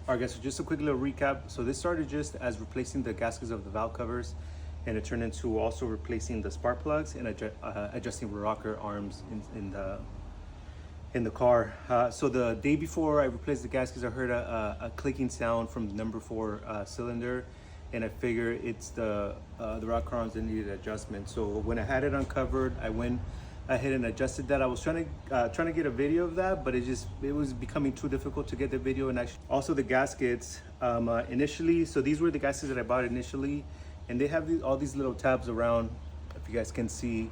All right, guys, so just a quick little recap. So this started just as replacing the gaskets of the valve covers, and it turned into also replacing the spark plugs and adjusting rocker arms in the car. So the day before I replaced the gaskets, I heard a clicking sound from the number 4 cylinder, and I figured it's the rocker arms that needed adjustment. So when I had it uncovered, I went ahead and adjusted that. I was trying to get a video of that, but it was becoming too difficult to get the video. And actually, also the gaskets initially. So these were the gaskets that I bought initially, and they have all these little tabs around, if you guys can see.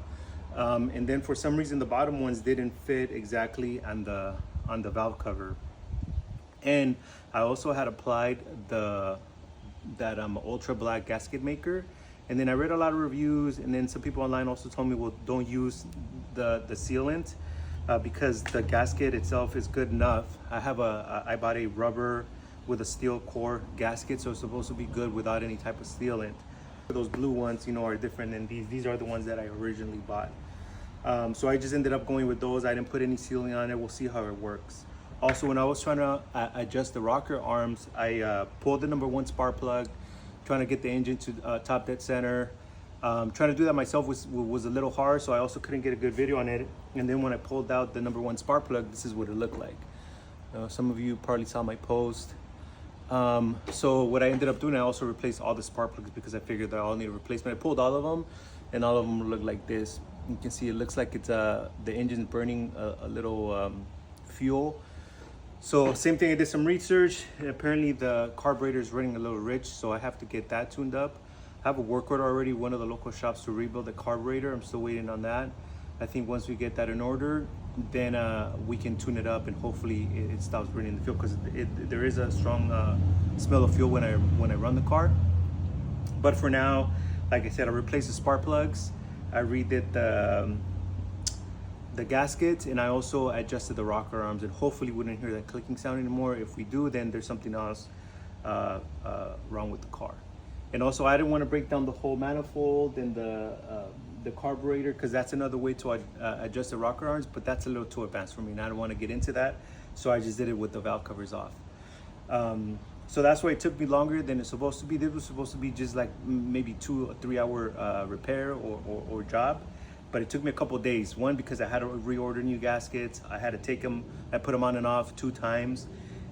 And then for some reason, the bottom ones didn't fit exactly on the valve cover. And I also had applied that ultra black gasket maker. And then I read a lot of reviews, and then some people online also told me, well, don't use the sealant because the gasket itself is good enough. I bought a rubber with a steel core gasket, so it's supposed to be good without any type of sealant. Those blue ones, are different than these are the ones that I originally bought. So I just ended up going with those. I didn't put any sealing on it. We'll see how it works. Also, when I was trying to adjust the rocker arms, I pulled the number 1 spark plug, trying to get the engine to top dead center. Trying to do that myself was a little hard, so I also couldn't get a good video on it. And then when I pulled out the number 1 spark plug, this is what it looked like. Some of you probably saw my post. So what I ended up doing, I also replaced all the spark plugs because I figured that I all need a replacement. I pulled all of them, and all of them look like this. You can see it looks like it's the engine's burning a little fuel. So same thing, I did some research, and apparently the carburetor is running a little rich, so I have to get that tuned up. I have a work order already, one of the local shops, to rebuild the carburetor. I'm still waiting on that. I think once we get that in order, then we can tune it up, and hopefully it stops burning the fuel, because there is a strong smell of fuel when I run the car. But for now, like I said, I replaced the spark plugs. I redid the gaskets, and I also adjusted the rocker arms, and hopefully we wouldn't hear that clicking sound anymore. If we do, then there's something else wrong with the car. And also, I didn't want to break down the whole manifold and the carburetor, because that's another way to adjust the rocker arms, but that's a little too advanced for me, and I don't want to get into that. So I just did it with the valve covers off. So that's why it took me longer than it's supposed to be. This was supposed to be just like maybe 2 or 3 hour repair or job. But it took me a couple of days. One, because I had to reorder new gaskets. I had to take them, I put them on and off 2 times.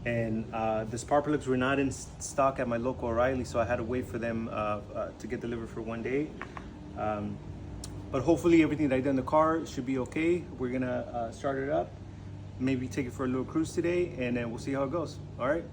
And the spark plugs were not in stock at my local O'Reilly, so I had to wait for them to get delivered for 1 day. But hopefully everything that I did in the car should be okay. We're gonna start it up, maybe take it for a little cruise today, and then we'll see how it goes. All right.